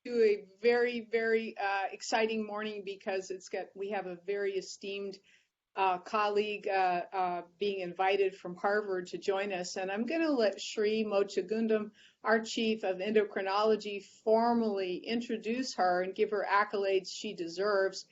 to a very, very exciting morning because we have a very esteemed colleague being invited from Harvard to join us. And I'm going to let Shri Mochagundam, our chief of endocrinology, formally introduce her and give her accolades she deserves.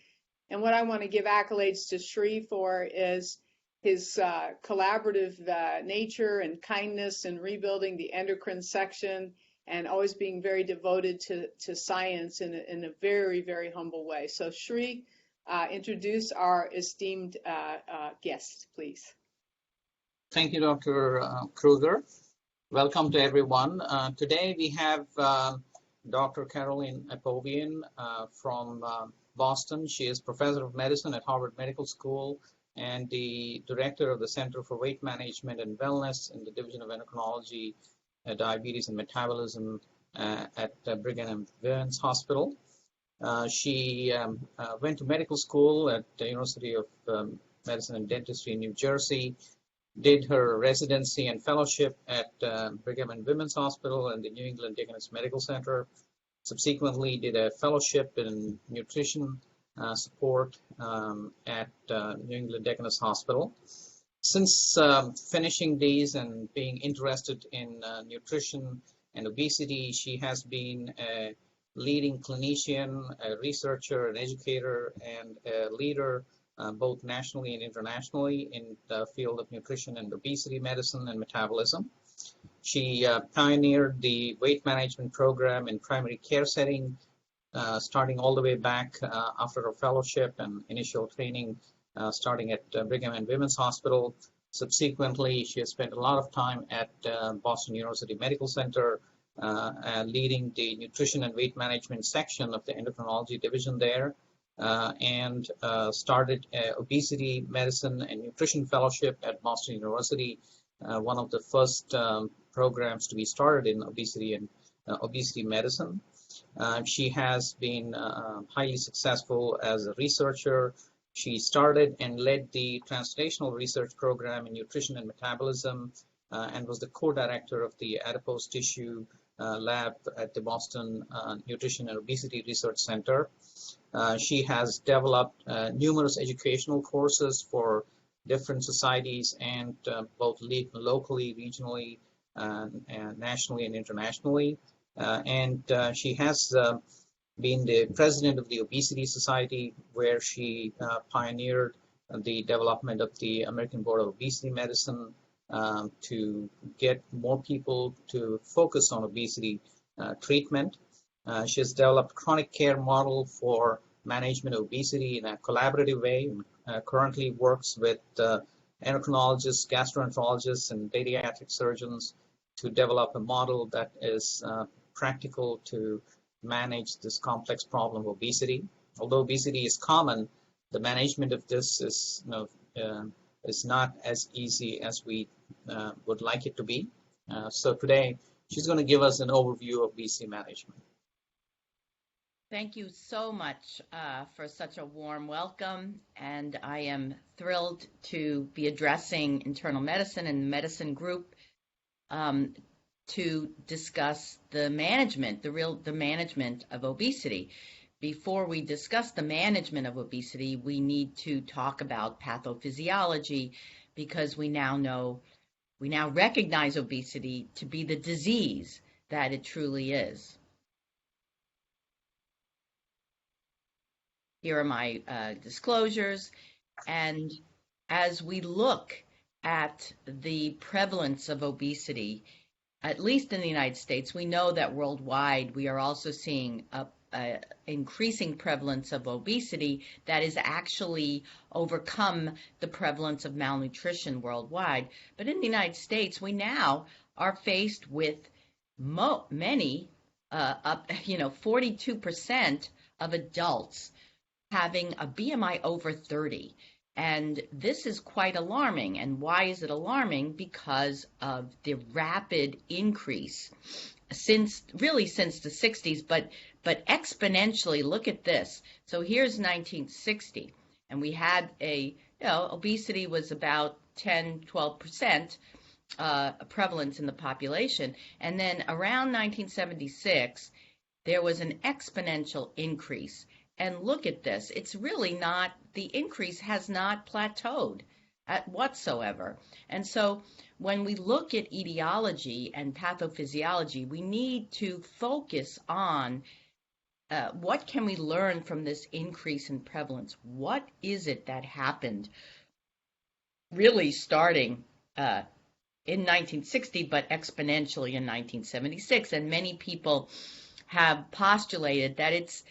And what I want to give accolades to Shri for is his collaborative nature and kindness in rebuilding the endocrine section, and always being very devoted to science in a very, very humble way. So Shri, introduce our esteemed guest, please. Thank you, Dr. Kruger. Welcome to everyone. Today we have Dr. Caroline Apovian from Boston. She is professor of medicine at Harvard Medical School and the director of the Center for Weight Management and Wellness in the Division of Endocrinology, Diabetes and Metabolism at Brigham and Women's Hospital. She went to medical school at the University of Medicine and Dentistry in New Jersey, did her residency and fellowship at Brigham and Women's Hospital and the New England Diagonist Medical Center. Subsequently did a fellowship in nutrition support at New England Diagonist Hospital. Since finishing these and being interested in nutrition and obesity, she has been a leading clinician, a researcher, an educator, and a leader both nationally and internationally in the field of nutrition and obesity medicine and metabolism. She pioneered the weight management program in primary care setting, starting all the way back after her fellowship and initial training starting at Brigham and Women's Hospital. Subsequently, she has spent a lot of time at Boston University Medical Center, leading the nutrition and weight management section of the endocrinology division there, and started obesity medicine and nutrition fellowship at Boston University, one of the first programs to be started in obesity and obesity medicine. She has been highly successful as a researcher. She started and led the translational research program in nutrition and metabolism and was the co-director of the adipose tissue lab at the Boston Nutrition and Obesity Research Center. She has developed numerous educational courses for different societies and both locally, regionally, and nationally and internationally. And she has been the president of the Obesity Society, where she pioneered the development of the American Board of Obesity Medicine to get more people to focus on obesity treatment. She has developed chronic care model for management of obesity in a collaborative way, and currently works with endocrinologists, gastroenterologists, and bariatric surgeons to develop a model that is practical to manage this complex problem of obesity. Although obesity is common, the management of this is, is not as easy as we would like it to be. So today, she's going to give us an overview of obesity management. Thank you so much for such a warm welcome, and I am thrilled to be addressing internal medicine and the medicine group to discuss the management, the management of obesity. Before we discuss the management of obesity, we need to talk about pathophysiology, because we now recognize obesity to be the disease that it truly is. Here are my disclosures, and as we look at the prevalence of obesity, at least in the United States, we know that worldwide we are also seeing a increasing prevalence of obesity that is actually overcome the prevalence of malnutrition worldwide. But in the United States, we now are faced with many, 42% of adults having a BMI over 30. And this is quite alarming. And why is it alarming? Because of the rapid increase since the 60s, but exponentially. Look at this. So here's 1960, and we had obesity was about 10-12% prevalence in the population. And then around 1976, there was an exponential increase. And look at this. It's really not, the increase has not plateaued at whatsoever. And so when we look at etiology and pathophysiology, we need to focus on what can we learn from this increase in prevalence? What is it that happened really starting in 1960, but exponentially in 1976? And many people have postulated that it's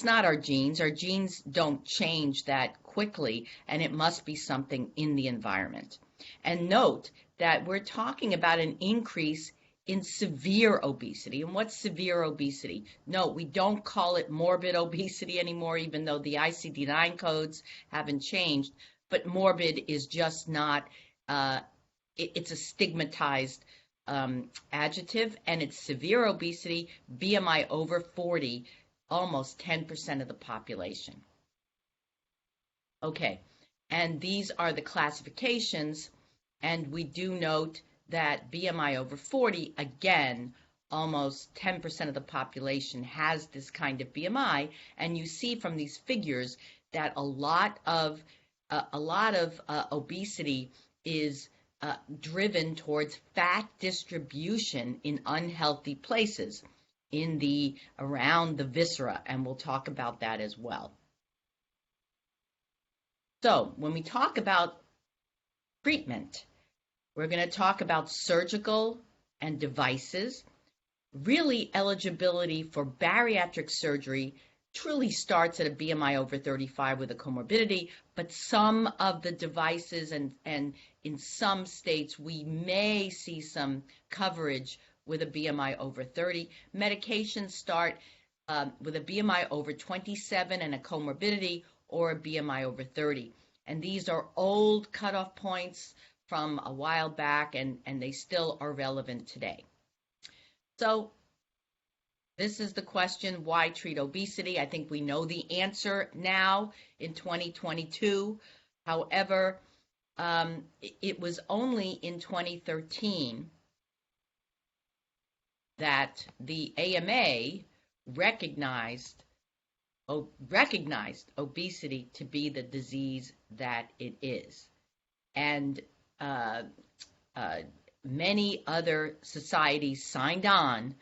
not our genes. Our genes don't change that quickly, and it must be something in the environment. And note that we're talking about an increase in severe obesity. And what's severe obesity? No, we don't call it morbid obesity anymore, even though the ICD-9 codes haven't changed. But morbid is just not, it's a stigmatized adjective, and it's severe obesity, BMI over 40, almost 10% of the population. Okay, and these are the classifications, and we do note that BMI over 40, again, almost 10% of the population has this kind of BMI, and you see from these figures that a lot of obesity is driven towards fat distribution in unhealthy places, around the viscera, and we'll talk about that as well. So when we talk about treatment, we're going to talk about surgical and devices. Really, eligibility for bariatric surgery truly starts at a BMI over 35 with a comorbidity, but some of the devices and in some states we may see some coverage with a BMI over 30. Medications start with a BMI over 27 and a comorbidity, or a BMI over 30. And these are old cutoff points from a while back, and they still are relevant today. So this is the question, why treat obesity? I think we know the answer now in 2022. However, it was only in 2013 that the AMA recognized obesity to be the disease that it is. And many other societies signed on.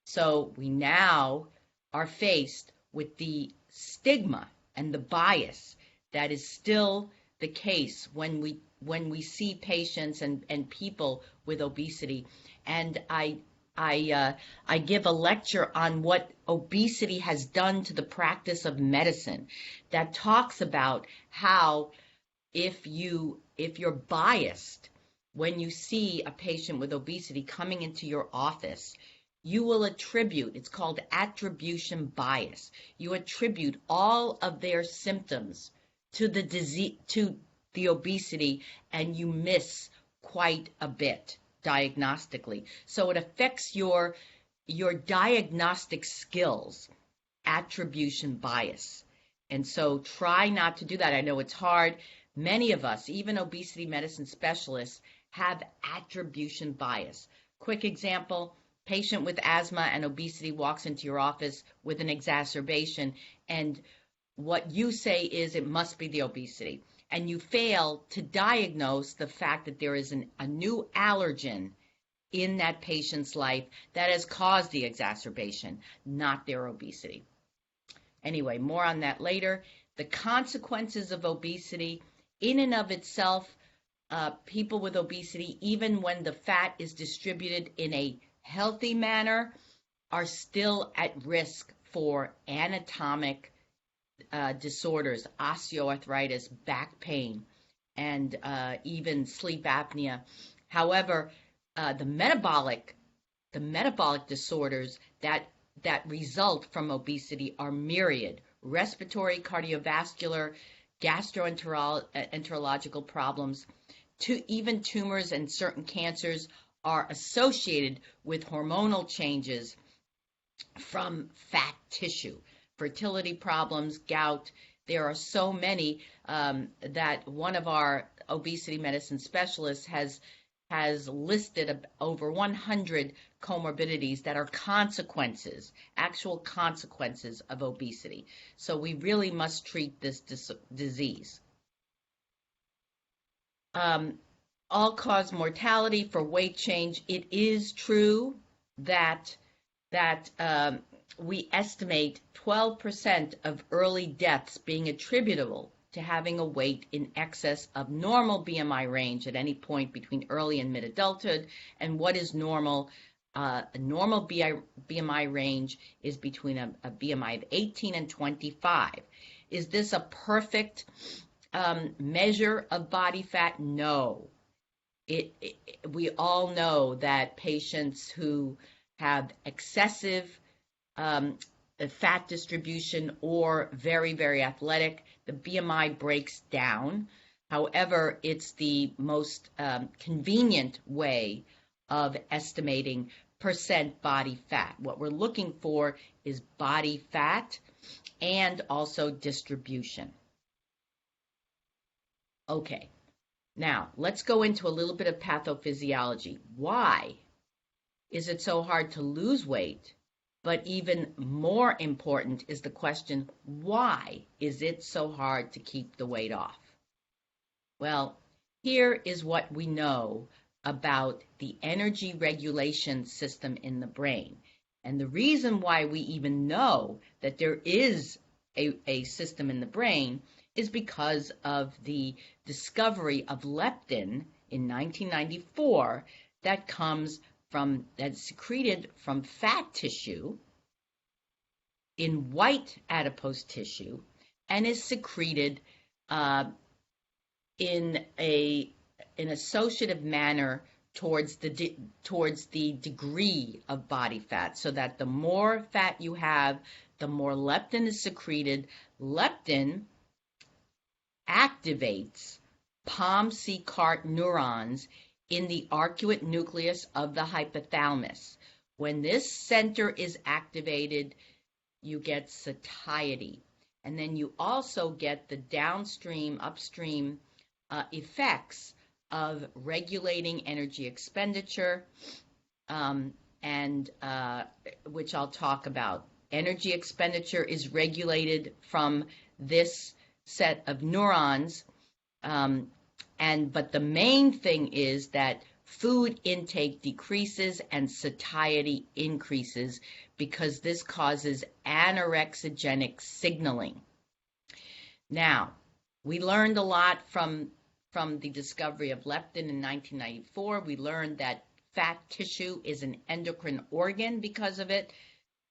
So we now are faced with the stigma and the bias that is still the case when we see patients and people with obesity. And I give a lecture on what obesity has done to the practice of medicine that talks about how if you're biased when you see a patient with obesity coming into your office, you will attribute, it's called attribution bias. You attribute all of their symptoms to the disease, to the obesity, and you miss quite a bit diagnostically. So it affects your diagnostic skills, attribution bias. And so try not to do that. I know it's hard. Many of us, even obesity medicine specialists, have attribution bias. Quick example, patient with asthma and obesity walks into your office with an exacerbation, and what you say is it must be the obesity. And you fail to diagnose the fact that there is a new allergen in that patient's life that has caused the exacerbation, not their obesity. Anyway, more on that later. The consequences of obesity, in and of itself, people with obesity, even when the fat is distributed in a healthy manner, are still at risk for anatomic disorders, osteoarthritis, back pain, and even sleep apnea. However, the metabolic disorders that result from obesity are myriad: respiratory, cardiovascular, gastroenterological problems, even tumors and certain cancers are associated with hormonal changes from fat tissue. Fertility problems, gout. There are so many that one of our obesity medicine specialists has has listed over 100 comorbidities that are consequences, actual consequences of obesity. So we really must treat this disease. All-cause mortality for weight change. It is true that we estimate 12% of early deaths being attributable to having a weight in excess of normal BMI range at any point between early and mid-adulthood. And what is normal? A normal BMI range is between a BMI of 18 and 25. Is this a perfect measure of body fat? No. We all know that patients who have excessive fat distribution or very, very athletic, the BMI breaks down. However, it's the most convenient way of estimating percent body fat. What we're looking for is body fat and also distribution. Okay, now let's go into a little bit of pathophysiology. Why is it so hard to lose weight? But even more important is the question, why is it so hard to keep the weight off? Well, here is what we know about the energy regulation system in the brain. And the reason why we even know that there is a system in the brain is because of the discovery of leptin in 1994 that's secreted from fat tissue in white adipose tissue and is secreted in an associative manner towards the degree of body fat, so that the more fat you have, the more leptin is secreted. Leptin activates POMC-CART neurons in the arcuate nucleus of the hypothalamus. When this center is activated, you get satiety. And then you also get the downstream, upstream effects of regulating energy expenditure, which I'll talk about. Energy expenditure is regulated from this set of neurons, but the main thing is that food intake decreases and satiety increases because this causes anorexigenic signaling. Now, we learned a lot from the discovery of leptin in 1994. We learned that fat tissue is an endocrine organ because of it.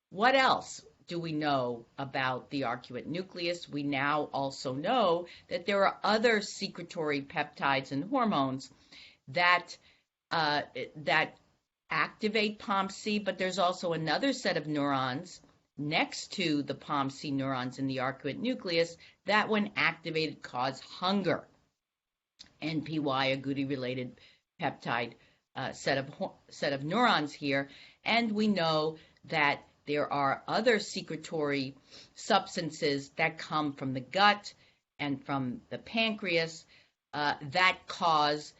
What else do we know about the arcuate nucleus? We now also know that there are other secretory peptides and hormones that activate POMC, but there's also another set of neurons next to the POMC neurons in the arcuate nucleus that, when activated, cause hunger. NPY, agouti-related peptide set of neurons here, and we know that there are other secretory substances that come from the gut and from the pancreas that cause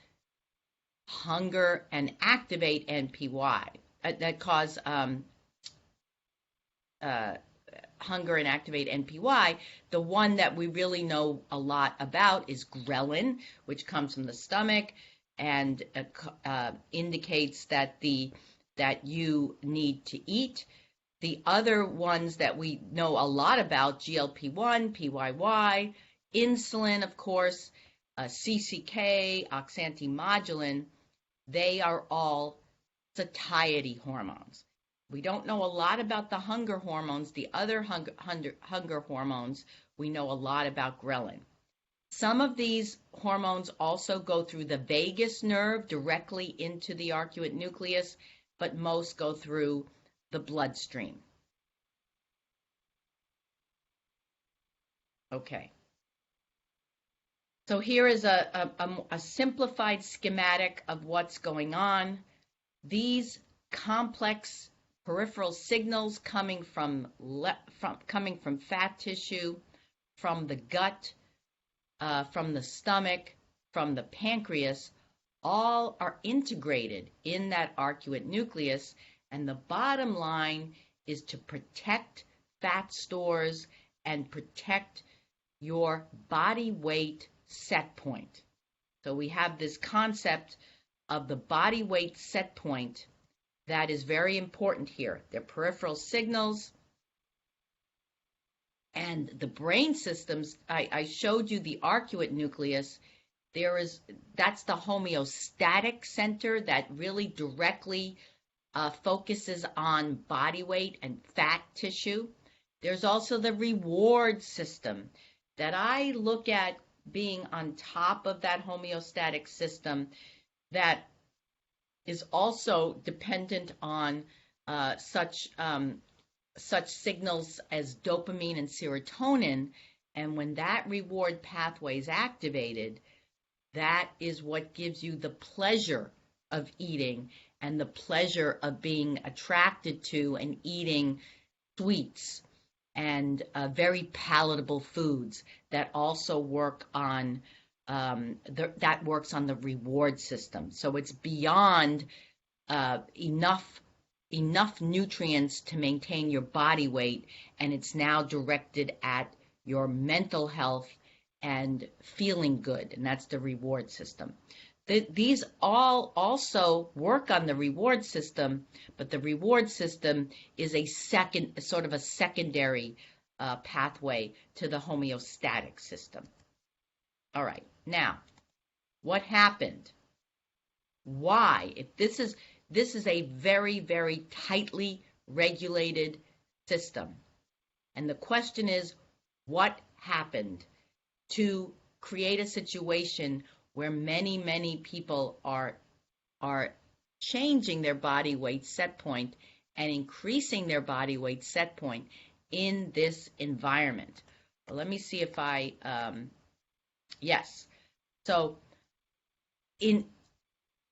hunger and activate NPY, that cause hunger and activate NPY. The one that we really know a lot about is ghrelin, which comes from the stomach and indicates that you need to eat. The other ones that we know a lot about, GLP-1, PYY, insulin, of course, CCK, oxantimodulin, they are all satiety hormones. We don't know a lot about the hunger hormones, the other hunger hormones. We know a lot about ghrelin. Some of these hormones also go through the vagus nerve directly into the arcuate nucleus, but most go through the bloodstream. Okay. So here is a simplified schematic of what's going on. These complex peripheral signals coming from fat tissue, from the gut, from the stomach, from the pancreas, all are integrated in that arcuate nucleus, and the bottom line is to protect fat stores and protect your body weight set point. So we have this concept of the body weight set point that is very important here. They're peripheral signals, and the brain systems, I showed you the arcuate nucleus. That's the homeostatic center that really directly focuses on body weight and fat tissue. There's also the reward system that I look at being on top of that homeostatic system that is also dependent on such signals as dopamine and serotonin. And when that reward pathway is activated, that is what gives you the pleasure of eating and the pleasure of being attracted to and eating sweets and very palatable foods that also work on that works on the reward system. So it's beyond enough nutrients to maintain your body weight, and it's now directed at your mental health and feeling good, and that's the reward system. These all also work on the reward system, but the reward system is a secondary pathway to the homeostatic system. All right, now, what happened? Why? If this is a very, very tightly regulated system, and the question is, what happened to create a situation where many, many people are changing their body weight set point and increasing their body weight set point in this environment? Well, let me see if yes. So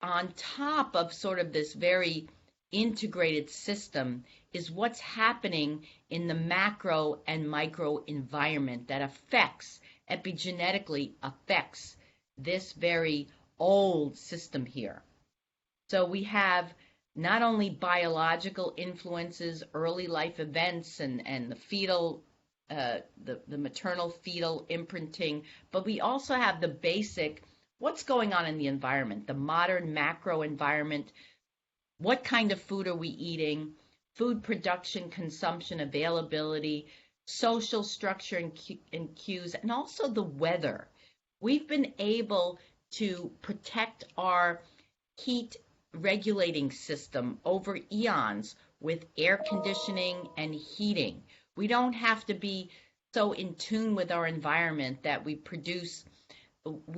on top of sort of this very integrated system is what's happening in the macro and micro environment that epigenetically affects this very old system here. So we have not only biological influences, early life events, and the fetal, the maternal fetal imprinting, but we also have the basic, what's going on in the environment, the modern macro environment. What kind of food are we eating? Food production, consumption, availability, social structure and cues, and also the weather. We've been able to protect our heat regulating system over eons with air conditioning and heating. We don't have to be so in tune with our environment that we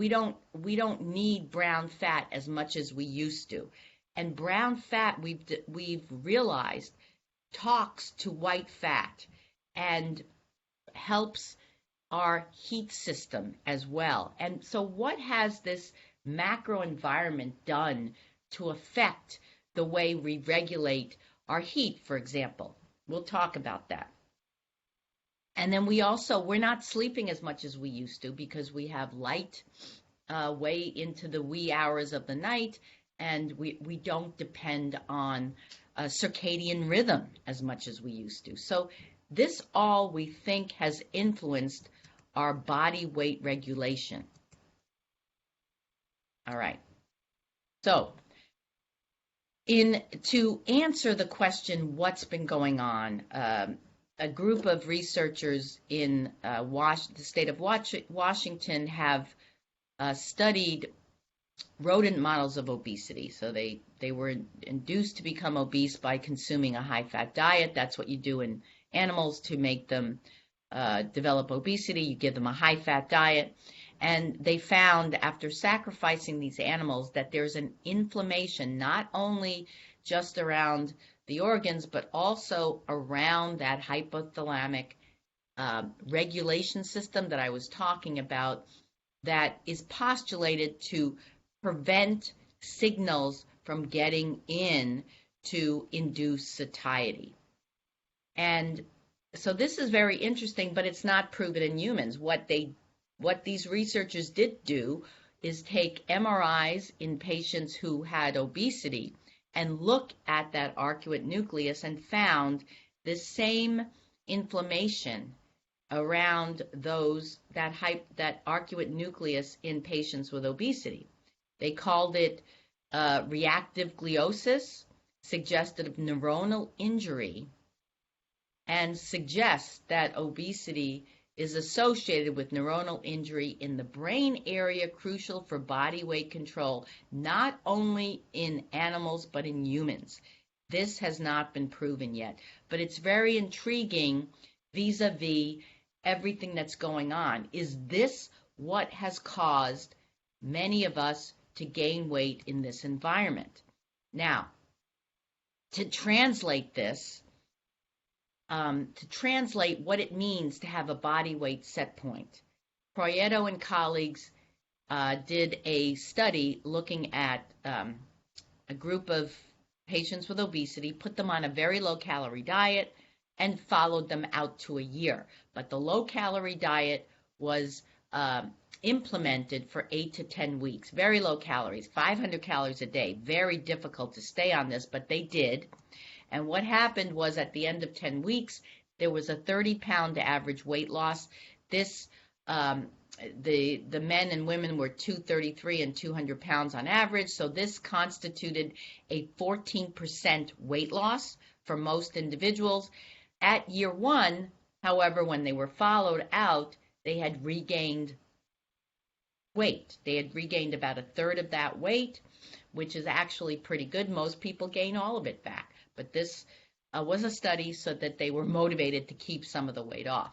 don't need brown fat as much as we used to. And brown fat, we've realized, talks to white fat and helps our heat system as well. And so what has this macro environment done to affect the way we regulate our heat, for example? We'll talk about that. And then we're not sleeping as much as we used to because we have light way into the wee hours of the night, and we don't depend on circadian rhythm as much as we used to. So this all we think has influenced our body weight regulation. All right. So to answer the question, what's been going on, a group of researchers in the state of Washington have studied rodent models of obesity. So they were induced to become obese by consuming a high-fat diet. That's what you do in animals to make them develop obesity. You give them a high-fat diet. And they found, after sacrificing these animals, that there's an inflammation not only just around the organs, but also around that hypothalamic regulation system that I was talking about, that is postulated to prevent signals from getting in to induce satiety. And so this is very interesting, but it's not proven in humans. What these researchers did do is take MRIs in patients who had obesity and look at that arcuate nucleus and found the same inflammation around that arcuate nucleus in patients with obesity. They called it reactive gliosis, suggested of neuronal injury, and suggests that obesity is associated with neuronal injury in the brain area crucial for body weight control, not only in animals but in humans. This has not been proven yet, but it's very intriguing vis-a-vis everything that's going on. Is this what has caused many of us to gain weight in this environment? Now, to translate this, to translate what it means to have a body weight set point, Prieto and colleagues did a study looking at a group of patients with obesity, put them on a very low-calorie diet, and followed them out to a year. But the low-calorie diet was implemented for 8 to 10 weeks, very low calories, 500 calories a day. Very difficult to stay on this, but they did. And what happened was at the end of 10 weeks, there was a 30-pound average weight loss. This, the men and women were 233 and 200 pounds on average. So this constituted a 14% weight loss for most individuals. At year one, however, when they were followed out, they had regained weight. They had regained about a third of that weight, which is actually pretty good. Most people gain all of it back. But this was a study so that they were motivated to keep some of the weight off.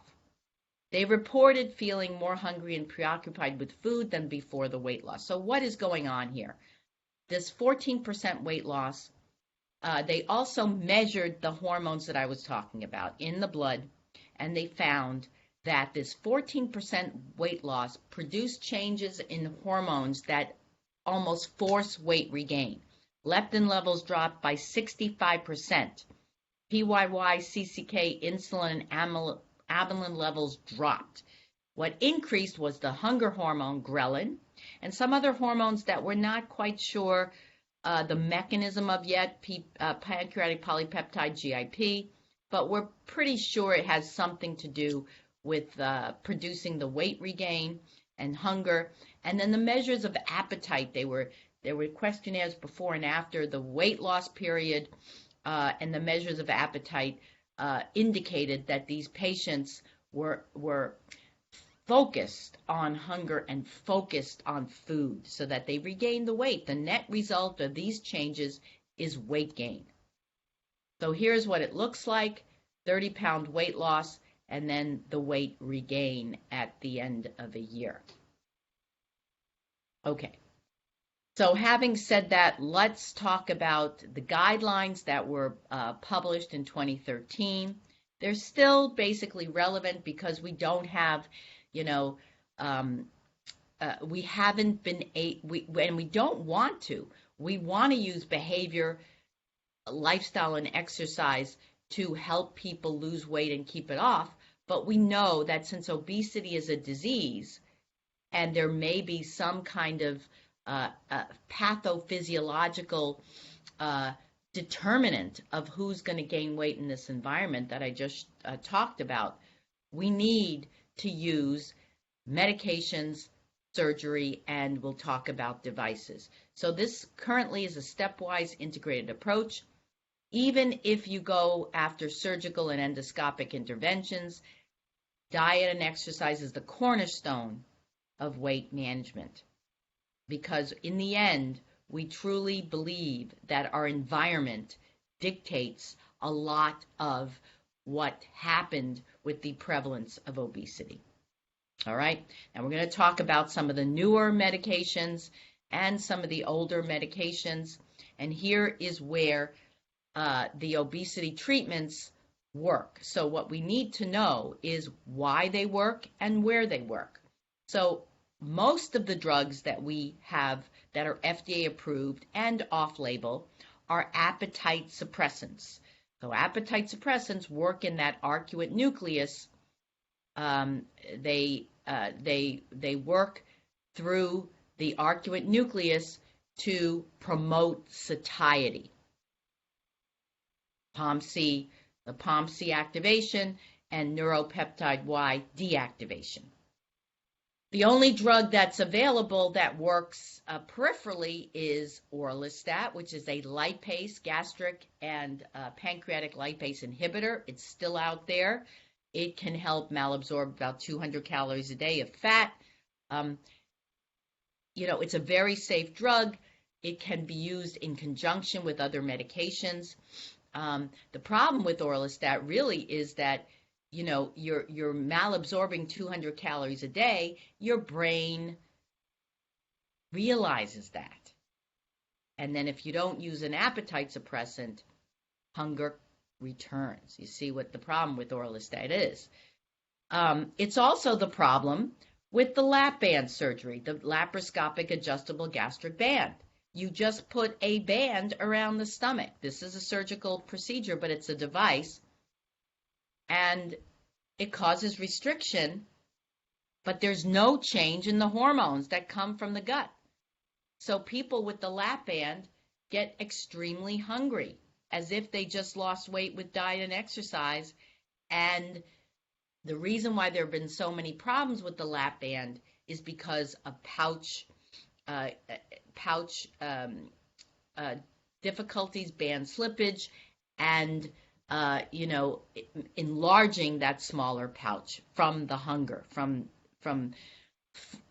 They reported feeling more hungry and preoccupied with food than before the weight loss. So what is going on here? This 14% weight loss, they also measured the hormones that I was talking about in the blood, and they found that this 14% weight loss produced changes in hormones that almost force weight regain. Leptin levels dropped by 65%. PYY, CCK, insulin, and amylin levels dropped. What increased was the hunger hormone, ghrelin, and some other hormones that we're not quite sure the mechanism of yet, pancreatic polypeptide, GIP, but we're pretty sure it has something to do with producing the weight regain and hunger. And then the measures of appetite, there were questionnaires before and after the weight loss period, and the measures of appetite indicated that these patients were focused on hunger and focused on food so that they regained the weight. The net result of these changes is weight gain. So here's what it looks like, 30-pound weight loss, and then the weight regain at the end of a year. Okay. So having said that, let's talk about the guidelines that were published in 2013. They're still basically relevant because we don't have, we haven't been, and we don't want to. We want to use behavior, lifestyle, and exercise to help people lose weight and keep it off. But we know that since obesity is a disease, and there may be some kind of pathophysiological determinant of who's going to gain weight in this environment that I just talked about, we need to use medications, surgery, and we'll talk about devices. So this currently is a stepwise integrated approach. Even if you go after surgical and endoscopic interventions, diet and exercise is the cornerstone of weight management. Because in the end, we truly believe that our environment dictates a lot of what happened with the prevalence of obesity. All right, and we're going to talk about some of the newer medications and some of the older medications. And here is where the obesity treatments work. So what we need to know is why they work and where they work. So most of the drugs that we have that are FDA approved and off-label are appetite suppressants. So appetite suppressants work in that arcuate nucleus. They work through the arcuate nucleus to promote satiety. POMC, the POMC activation, and neuropeptide Y deactivation. The only drug that's available that works peripherally is orlistat, which is a lipase, gastric and pancreatic lipase inhibitor. It's still out there. It can help malabsorb about 200 calories a day of fat. It's a very safe drug. It can be used in conjunction with other medications. The problem with orlistat really is that you're malabsorbing 200 calories a day. Your brain realizes that. And then if you don't use an appetite suppressant, hunger returns. You see what the problem with orlistat is. It's also the problem with the lap band surgery, the laparoscopic adjustable gastric band. You just put a band around the stomach. This is a surgical procedure, but it's a device. And it causes restriction, but there's no change in the hormones that come from the gut. So people with the lap band get extremely hungry, as if they just lost weight with diet and exercise. And the reason why there have been so many problems with the lap band is because of pouch difficulties, band slippage, and enlarging that smaller pouch from the hunger, from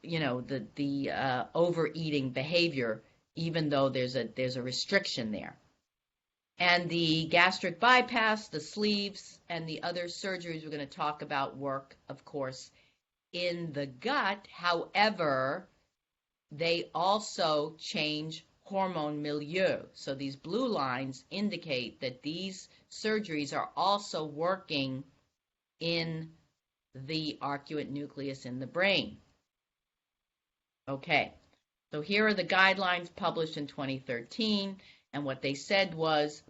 the overeating behavior, even though there's a restriction there. And the gastric bypass, the sleeves, and the other surgeries we're going to talk about work, of course, in the gut. However, they also change hormone milieu. So these blue lines indicate that these surgeries are also working in the arcuate nucleus in the brain. Okay, so here are the guidelines published in 2013, and what they said was,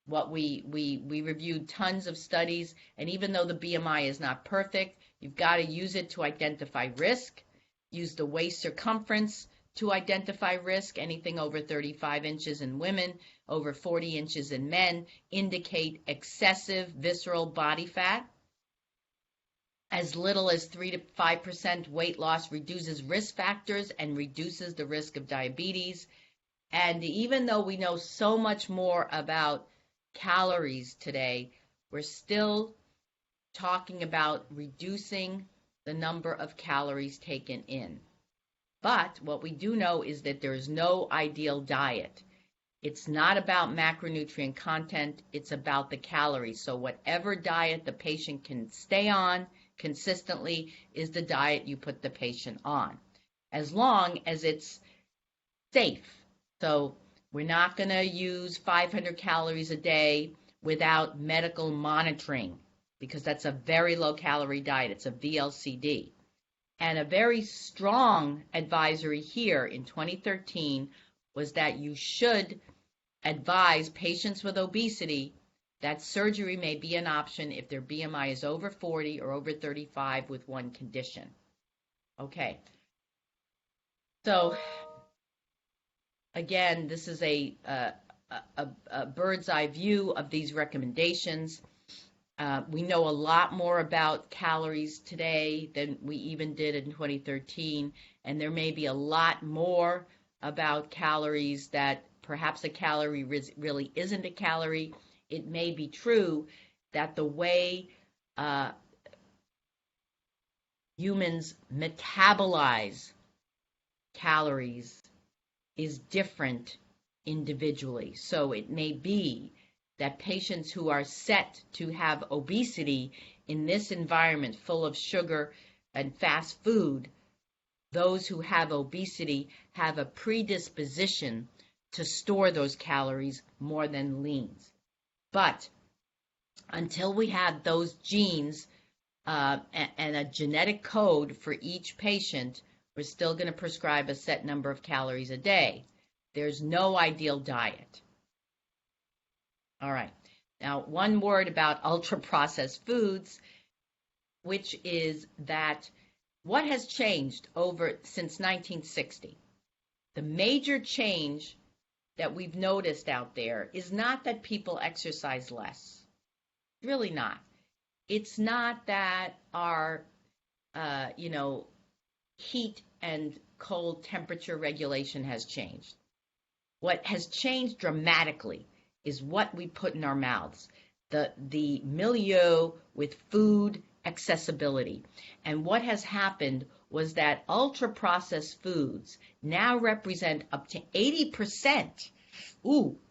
we reviewed tons of studies, and even though the BMI is not perfect, you've got to use it to identify risk. Use the waist circumference to identify risk. Anything over 35 inches in women, over 40 inches in men, indicate excessive visceral body fat. As little as 3 to 5% weight loss reduces risk factors and reduces the risk of diabetes. And even though we know so much more about calories today, we're still talking about reducing the number of calories taken in. But what we do know is that there is no ideal diet. It's not about macronutrient content, it's about the calories. So whatever diet the patient can stay on consistently is the diet you put the patient on, as long as it's safe. So we're not going to use 500 calories a day without medical monitoring, because that's a very low-calorie diet. It's a VLCD. And a very strong advisory here in 2013 was that you should advise patients with obesity that surgery may be an option if their BMI is over 40 or over 35 with one condition. Okay. So again, this is a bird's eye view of these recommendations. We know a lot more about calories today than we even did in 2013, and there may be a lot more about calories that perhaps a calorie really isn't a calorie. It may be true that the way humans metabolize calories is different individually. So it may be that patients who are set to have obesity in this environment full of sugar and fast food, those who have obesity have a predisposition to store those calories more than leans. But until we have those genes and a genetic code for each patient, we're still going to prescribe a set number of calories a day. There's no ideal diet. All right. Now, one word about ultra-processed foods, which is that what has changed since 1960? The major change that we've noticed out there is not that people exercise less. Really not. It's not that our, heat and cold temperature regulation has changed. What has changed dramatically is what we put in our mouths, the milieu with food accessibility. And what has happened was that ultra-processed foods now represent up to 80%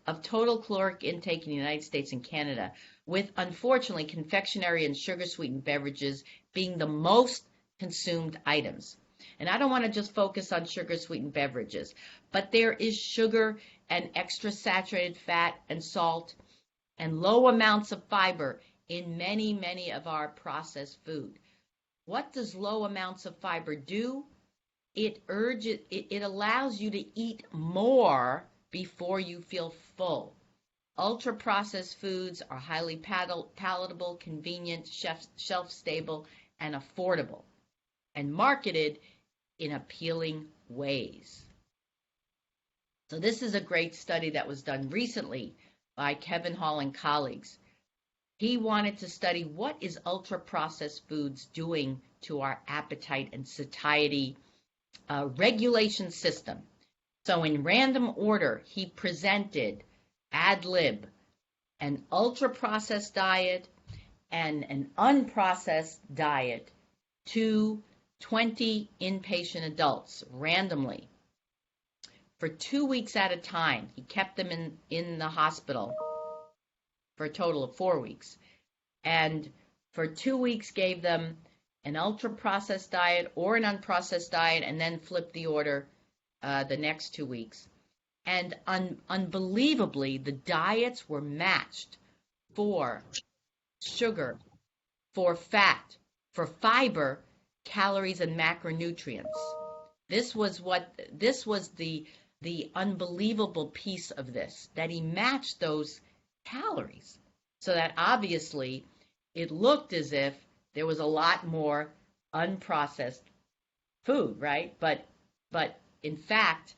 of total caloric intake in the United States and Canada, with, unfortunately, confectionery and sugar-sweetened beverages being the most consumed items. And I don't want to just focus on sugar-sweetened beverages, but there is sugar and extra saturated fat and salt and low amounts of fiber in many, many of our processed food. What does low amounts of fiber do? It allows you to eat more before you feel full. Ultra-processed foods are highly palatable, convenient, shelf-stable, and affordable, and marketed in appealing ways. So this is a great study that was done recently by Kevin Hall and colleagues. He wanted to study what is ultra-processed foods doing to our appetite and satiety regulation system. So in random order, he presented ad lib an ultra-processed diet and an unprocessed diet to 20 inpatient adults randomly for 2 weeks at a time. He kept them in the hospital for a total of 4 weeks. And for 2 weeks gave them an ultra-processed diet or an unprocessed diet, and then flipped the order the next 2 weeks. And unbelievably, the diets were matched for sugar, for fat, for fiber, calories, and macronutrients. This was the unbelievable piece of this, that he matched those calories, so that obviously it looked as if there was a lot more unprocessed food, right? But in fact,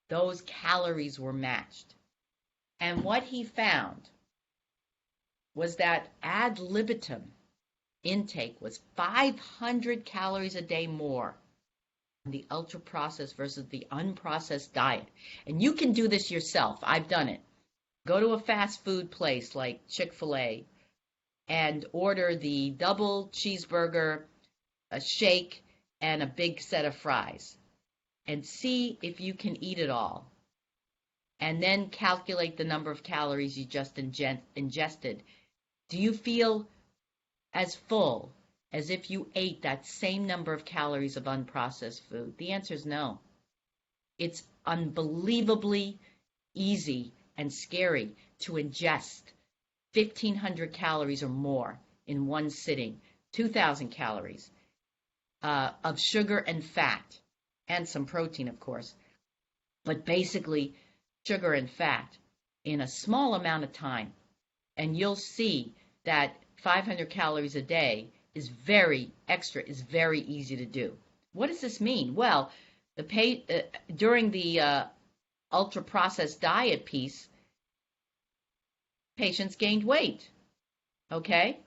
those calories were matched. And what he found was that ad libitum intake was 500 calories a day more in the ultra-processed versus the unprocessed diet. And you can do this yourself. I've done it. Go to a fast food place like Chick-fil-A and order the double cheeseburger, a shake, and a big set of fries, and see if you can eat it all. And then calculate the number of calories you just ingested. Do you feel as full as if you ate that same number of calories of unprocessed food? The answer is no. It's unbelievably easy and scary to ingest 1,500 calories or more in one sitting, 2,000 calories of sugar and fat, and some protein, of course, but basically sugar and fat in a small amount of time. And you'll see that 500 calories a day is very easy to do. What does this mean? Well, during the ultra-processed diet piece, patients gained weight, okay?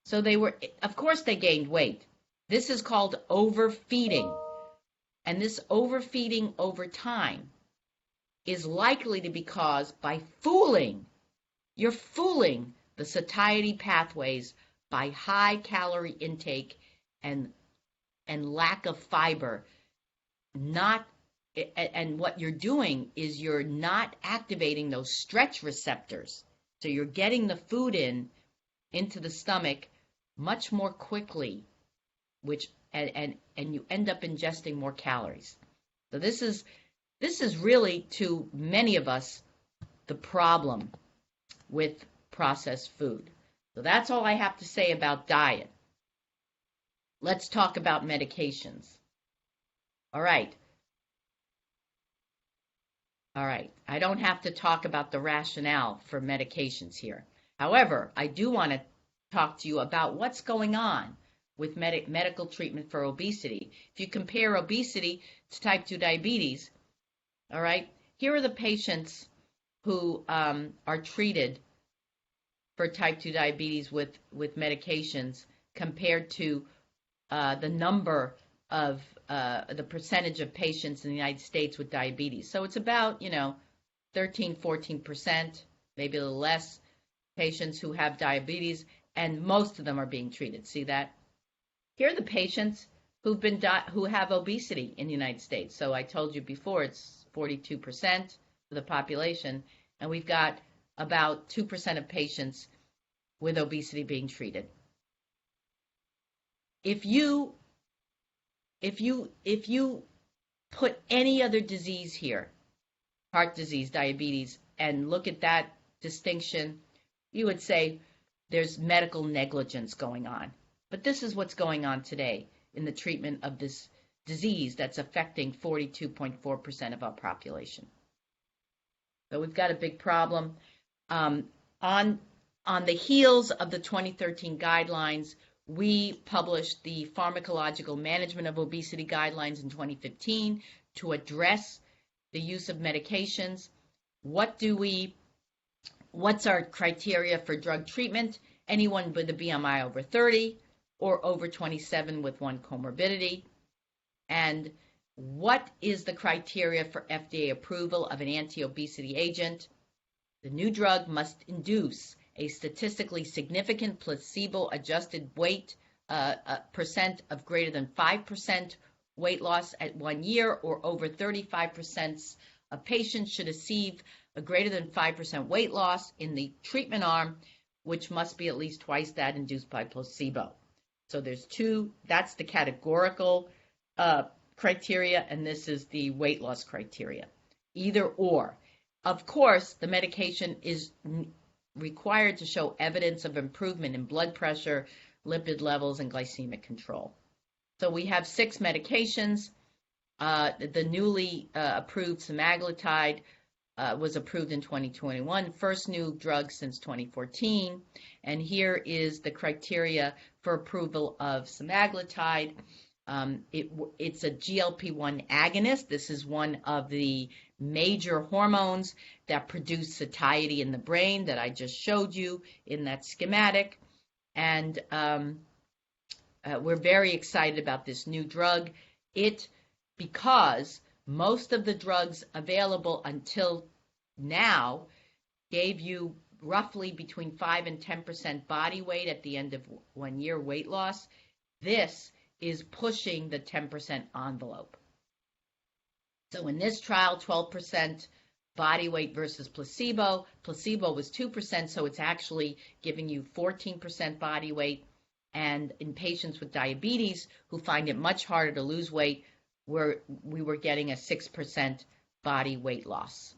So of course they gained weight. This is called overfeeding. And this overfeeding over time is likely to be caused by you're fooling the satiety pathways by high calorie intake and lack of fiber. And what you're doing is you're not activating those stretch receptors. So you're getting the food into the stomach much more quickly, and you end up ingesting more calories. So this is really, to many of us, the problem with processed food. So that's all I have to say about diet. Let's talk about medications. All right. I don't have to talk about the rationale for medications here. However, I do want to talk to you about what's going on with medical treatment for obesity. If you compare obesity to type 2 diabetes, All right. Here are the patients who are treated for type 2 diabetes with medications compared to the number of the percentage of patients in the United States with diabetes. So it's about, 13, 14%, maybe a little less patients who have diabetes, and most of them are being treated. See that? Here are the patients who have obesity in the United States. So I told you before it's 42% of the population, and we've got about 2% of patients with obesity being treated. If you put any other disease here, heart disease, diabetes, and look at that distinction, you would say there's medical negligence going on. But this is what's going on today in the treatment of this disease that's affecting 42.4% of our population. So we've got a big problem. On the heels of the 2013 guidelines, we published the Pharmacological Management of Obesity Guidelines in 2015 to address the use of medications. What's our criteria for drug treatment? Anyone with a BMI over 30 or over 27 with one comorbidity. And what is the criteria for FDA approval of an anti-obesity agent? The new drug must induce a statistically significant placebo-adjusted weight percent of greater than 5% weight loss at 1 year, or over 35% of patients should achieve a greater than 5% weight loss in the treatment arm, which must be at least twice that induced by placebo. So there's two, that's the categorical criteria, and this is the weight loss criteria. Either or. Of course, the medication is required to show evidence of improvement in blood pressure, lipid levels, and glycemic control. So we have 6 medications. The newly approved Somaglite was approved in 2021, first new drug since 2014. And here is the criteria for approval of Somaglite. It's a GLP-1 agonist. This is one of the major hormones that produce satiety in the brain that I just showed you in that schematic. And we're very excited about this new drug. Because most of the drugs available until now gave you roughly between 5 and 10% body weight at the end of 1 year weight loss, this is pushing the 10% envelope. So in this trial, 12% body weight versus placebo. Placebo was 2%, so it's actually giving you 14% body weight. And in patients with diabetes who find it much harder to lose weight, we were getting a 6% body weight loss.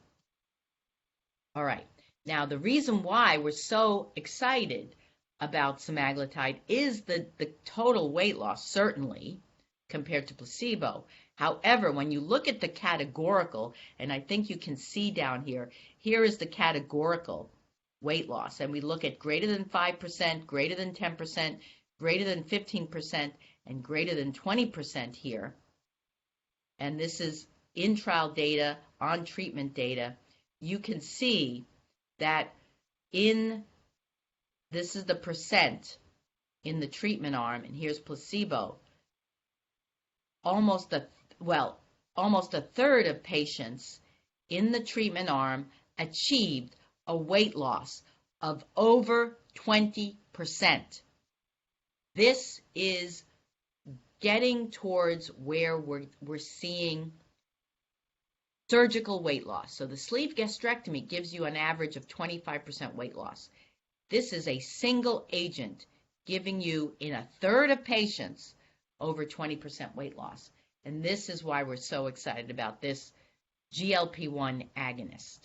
All right. Now, the reason why we're so excited about Somaglite is the total weight loss, certainly, compared to placebo. However, when you look at the categorical, and I think you can see down here, here is the categorical weight loss. And we look at greater than 5%, greater than 10%, greater than 15%, and greater than 20% here. And this is in trial data, on treatment data. You can see that this is the percent in the treatment arm, and here's placebo. Almost a third of patients in the treatment arm achieved a weight loss of over 20%. This is getting towards where we're seeing surgical weight loss. So the sleeve gastrectomy gives you an average of 25% weight loss. This is a single agent giving you, in a third of patients, over 20% weight loss. And this is why we're so excited about this GLP-1 agonist.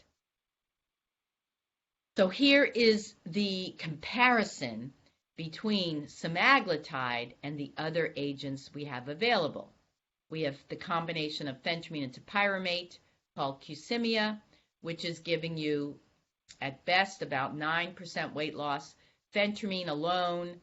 So here is the comparison between Somaglite and the other agents we have available. We have the combination of phentermine and topiramate called Qsymia, which is giving you, at best, about 9% weight loss. Phentermine alone,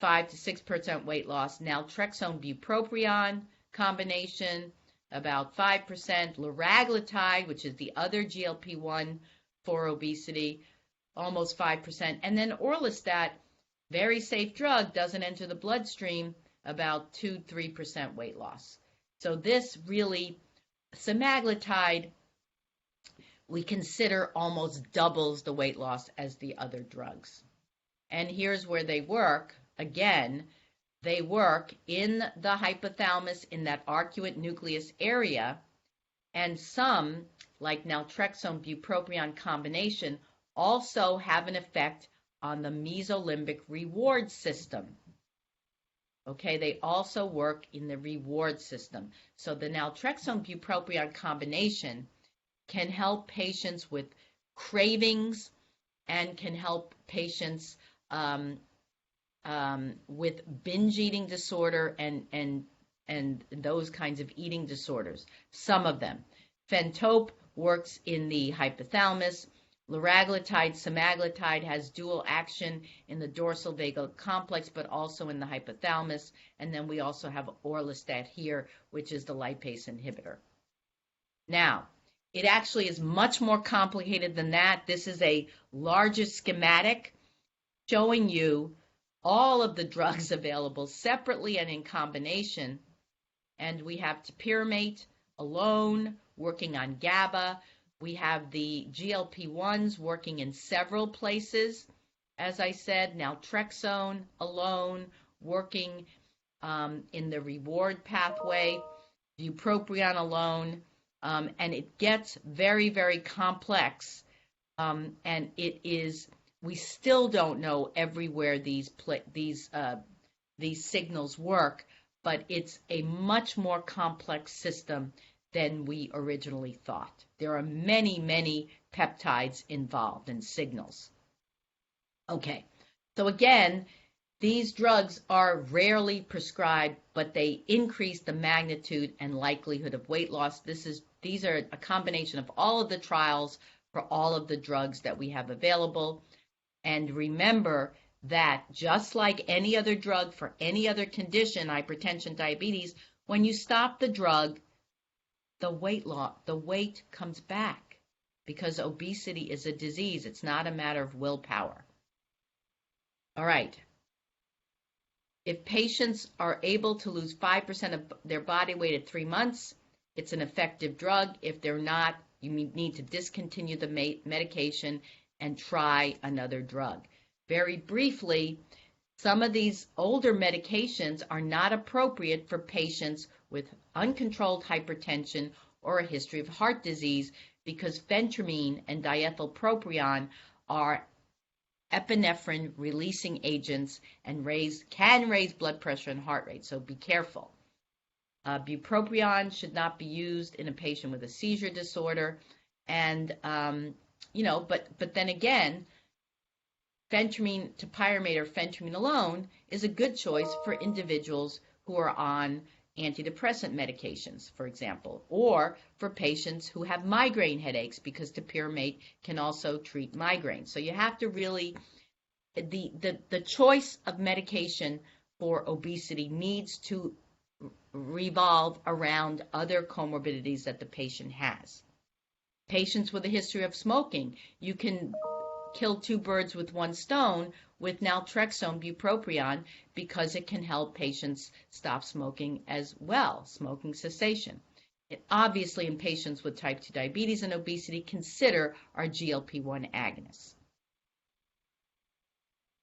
5 to 6% weight loss. Naltrexone bupropion combination, about 5%. Liraglutide, which is the other GLP-1 for obesity, almost 5%. And then orlistat, very safe drug, doesn't enter the bloodstream, about 2-3% weight loss. So this really, semaglutide, we consider almost doubles the weight loss as the other drugs. And here's where they work. Again, they work in the hypothalamus in that arcuate nucleus area, and some, like naltrexone bupropion combination, also have an effect on the mesolimbic reward system. Okay, they also work in the reward system. So the naltrexone bupropion combination can help patients with cravings and can help patients with binge eating disorder and those kinds of eating disorders, some of them. Fentope works in the hypothalamus. Liraglutide, semaglutide has dual action in the dorsal vagal complex, but also in the hypothalamus. And then we also have orlistat here, which is the lipase inhibitor. Now, it actually is much more complicated than that. This is a larger schematic showing you all of the drugs available separately and in combination. And we have topiramate alone working on GABA. We have the GLP-1s working in several places. As I said, naltrexone alone working in the reward pathway, bupropion alone, and it gets very, very complex. And it is, we still don't know everywhere these signals work, but it's a much more complex system than we originally thought. There are many, many peptides involved and signals. Okay, so again, these drugs are rarely prescribed, but they increase the magnitude and likelihood of weight loss. These are a combination of all of the trials for all of the drugs that we have available. And remember that just like any other drug for any other condition, hypertension, diabetes, when you stop the drug, the weight comes back, because obesity is a disease. It's not a matter of willpower. All right. If patients are able to lose 5% of their body weight at 3 months, it's an effective drug. If they're not, you need to discontinue the medication and try another drug. Very briefly, some of these older medications are not appropriate for patients with uncontrolled hypertension or a history of heart disease, because phentermine and diethylpropion are epinephrine releasing agents and can raise blood pressure and heart rate, so be careful. Bupropion should not be used in a patient with a seizure disorder, and but then again, phentermine topiramate or phentermine alone is a good choice for individuals who are on antidepressant medications, for example, or for patients who have migraine headaches, because topiramate can also treat migraine. So you have to really, the choice of medication for obesity needs to revolve around other comorbidities that the patient has. Patients with a history of smoking, you can kill two birds with one stone with naltrexone bupropion, because it can help patients stop smoking as well, smoking cessation. Obviously, in patients with type 2 diabetes and obesity, consider our GLP-1 agonists.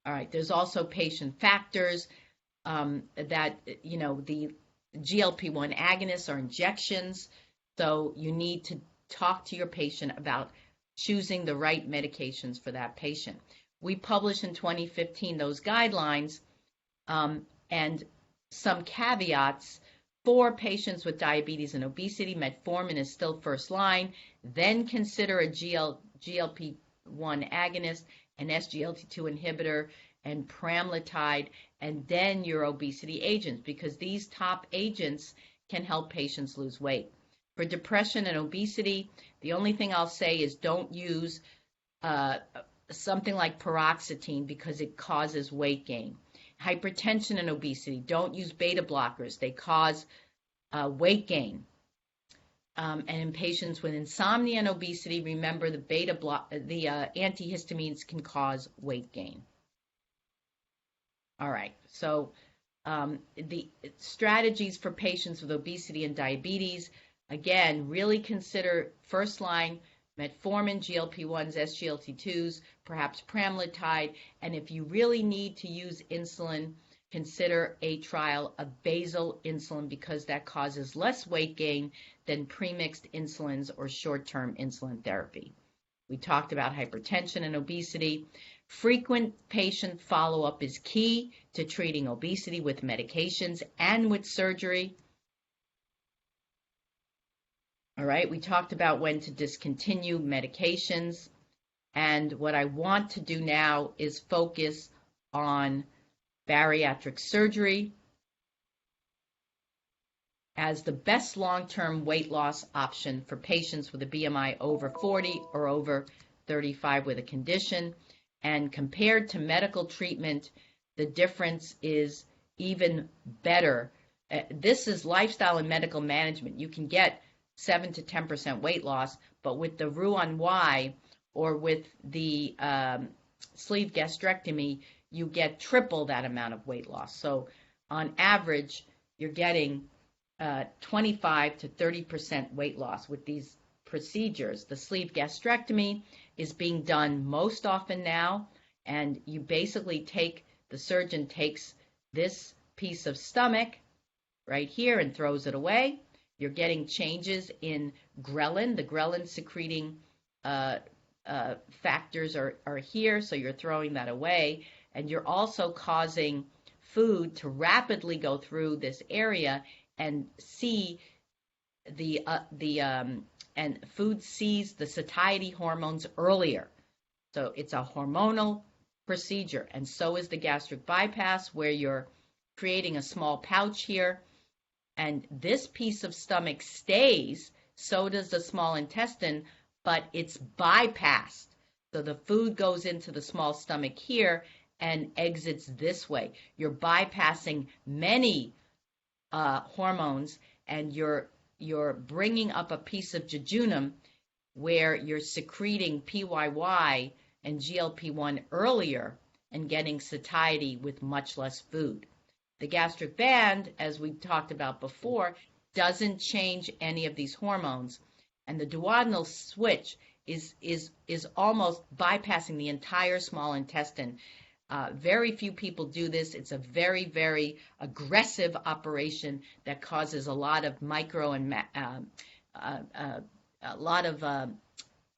All right, there's also patient factors that, the GLP-1 agonists are injections, so you need to talk to your patient about choosing the right medications for that patient. We published in 2015 those guidelines and some caveats for patients with diabetes and obesity. Metformin is still first line. Then consider a GLP-1 agonist, an SGLT2 inhibitor, and pramlintide, and then your obesity agents, because these top agents can help patients lose weight. For depression and obesity, the only thing I'll say is don't use something like paroxetine, because it causes weight gain. Hypertension and obesity, don't use beta blockers. They cause weight gain. And in patients with insomnia and obesity, remember the antihistamines can cause weight gain. All right, so the strategies for patients with obesity and diabetes, again, really consider first line metformin, GLP-1s, SGLT2s, perhaps pramlintide, and if you really need to use insulin, consider a trial of basal insulin because that causes less weight gain than premixed insulins or short-term insulin therapy. We talked about hypertension and obesity. Frequent patient follow-up is key to treating obesity with medications and with surgery. All right, we talked about when to discontinue medications. And what I want to do now is focus on bariatric surgery as the best long-term weight loss option for patients with a BMI over 40 or over 35 with a condition. And compared to medical treatment, the difference is even better. This is lifestyle and medical management. You can get 7 to 10% weight loss, but with the Roux-en-Y or with the sleeve gastrectomy, you get triple that amount of weight loss. So on average, you're getting 25 to 30% weight loss with these procedures. The sleeve gastrectomy is being done most often now, and you basically the surgeon takes this piece of stomach right here and throws it away. You're getting changes in ghrelin. The ghrelin secreting factors are here, so you're throwing that away, and you're also causing food to rapidly go through this area and see and food sees the satiety hormones earlier. So it's a hormonal procedure, and so is the gastric bypass, where you're creating a small pouch here, and this piece of stomach stays, so does the small intestine, but it's bypassed. So the food goes into the small stomach here and exits this way. You're bypassing many hormones, and you're bringing up a piece of jejunum where you're secreting PYY and GLP-1 earlier and getting satiety with much less food. The gastric band, as we talked about before, doesn't change any of these hormones, and the duodenal switch is almost bypassing the entire small intestine. Very few people do this. It's a very, very aggressive operation that causes a lot of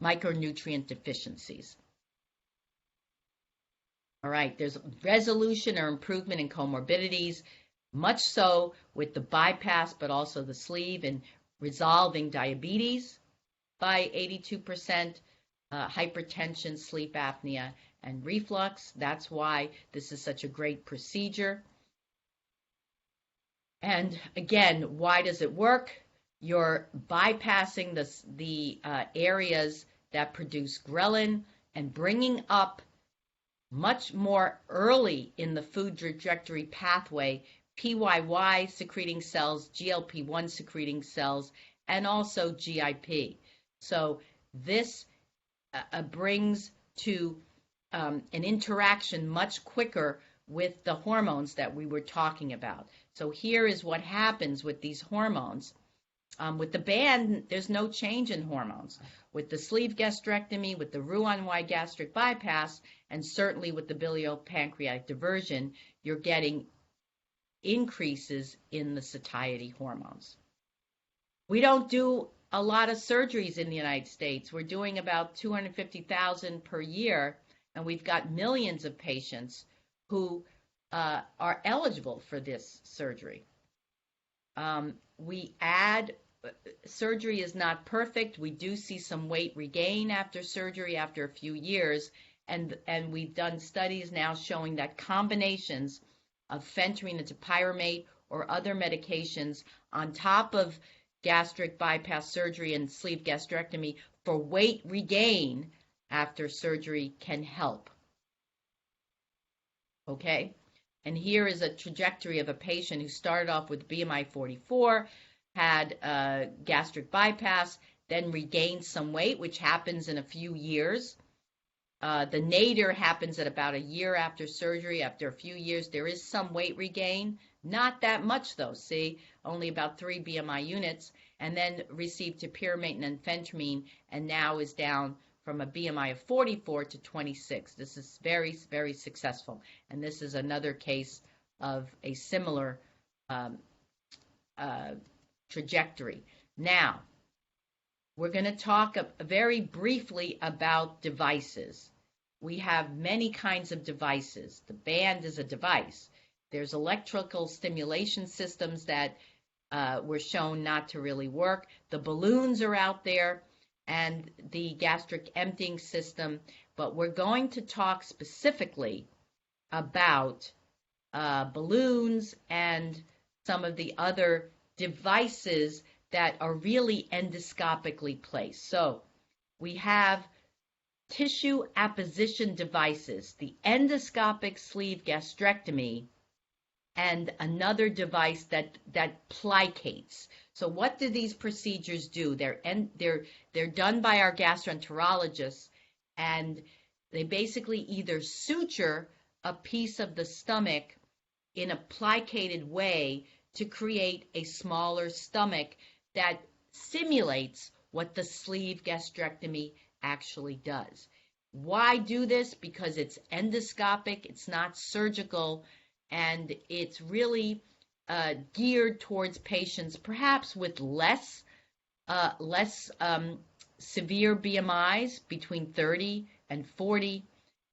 micronutrient deficiencies. All right, there's resolution or improvement in comorbidities, much so with the bypass, but also the sleeve, and resolving diabetes by 82%, hypertension, sleep apnea, and reflux. That's why this is such a great procedure. And again, why does it work? You're bypassing the areas that produce ghrelin and bringing up much more early in the food trajectory pathway PYY secreting cells, GLP-1 secreting cells, and also GIP. So this brings to an interaction much quicker with the hormones that we were talking about. So here is what happens with these hormones. With the band, there's no change in hormones. With the sleeve gastrectomy, with the Roux-en-Y gastric bypass, and certainly with the biliopancreatic diversion, you're getting increases in the satiety hormones. We don't do a lot of surgeries in the United States. We're doing about 250,000 per year, and we've got millions of patients who are eligible for this surgery. Surgery is not perfect. We do see some weight regain after surgery after a few years, and we've done studies now showing that combinations of phentermine and topiramate or other medications on top of gastric bypass surgery and sleeve gastrectomy for weight regain after surgery can help. Okay, and here is a trajectory of a patient who started off with BMI 44, had gastric bypass, then regained some weight, which happens in a few years. The nadir happens at about a year after surgery. After a few years, there is some weight regain. Not that much, though, see? Only about 3 BMI units, and then received topiramate and amphetamine, and now is down from a BMI of 44 to 26. This is very, very successful. And this is another case of a similar trajectory. Now, we're going to talk very briefly about devices. We have many kinds of devices. The band is a device. There's electrical stimulation systems that were shown not to really work. The balloons are out there, and the gastric emptying system. But we're going to talk specifically about balloons and some of the other devices that are really endoscopically placed. So we have tissue apposition devices, the endoscopic sleeve gastrectomy, and another device that plicates. So what do these procedures do? They're done by our gastroenterologists, and they basically either suture a piece of the stomach in a plicated way to create a smaller stomach that simulates what the sleeve gastrectomy actually does. Why do this? Because it's endoscopic, it's not surgical, and it's really geared towards patients perhaps with less severe BMIs between 30 and 40,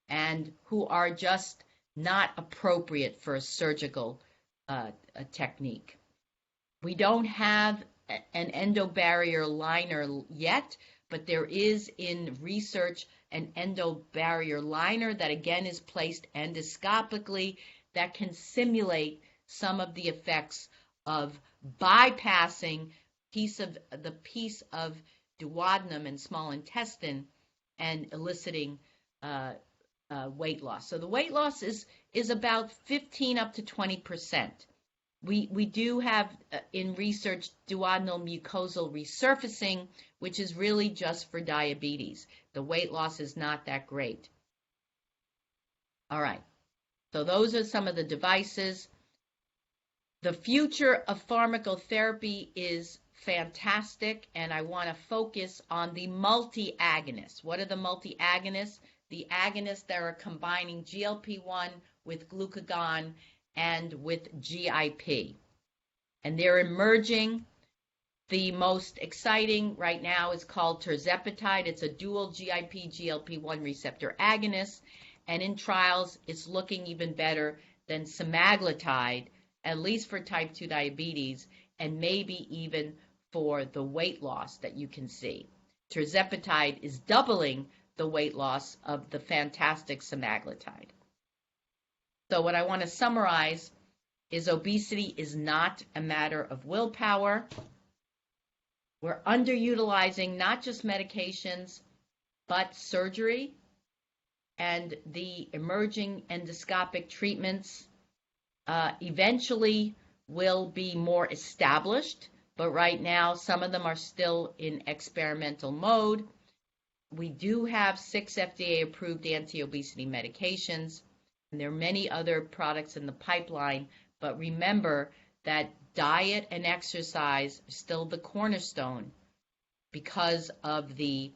and who are just not appropriate for a surgical technique. We don't have an endobarrier liner yet, but there is in research an endobarrier liner that again is placed endoscopically that can simulate some of the effects of bypassing the piece of duodenum and small intestine and eliciting weight loss. So the weight loss is about 15 up to 20%. We do have in research duodenal mucosal resurfacing, which is really just for diabetes. The weight loss is not that great. All right. So those are some of the devices. The future of pharmacotherapy is fantastic, and I want to focus on the multi-agonists. What are the multi-agonists? The agonists that are combining GLP-1 with glucagon and with GIP. And they're emerging. The most exciting right now is called tirzepatide. It's a dual GIP-GLP-1 receptor agonist. And in trials, it's looking even better than semaglutide, at least for type 2 diabetes, and maybe even for the weight loss that you can see. Tirzepatide is doubling the weight loss of the fantastic semaglutide. So what I want to summarize is obesity is not a matter of willpower. We're underutilizing not just medications, but surgery and the emerging endoscopic treatments eventually will be more established, but right now some of them are still in experimental mode. We do have 6 FDA-approved anti-obesity medications, and there are many other products in the pipeline, but remember that diet and exercise are still the cornerstone because of the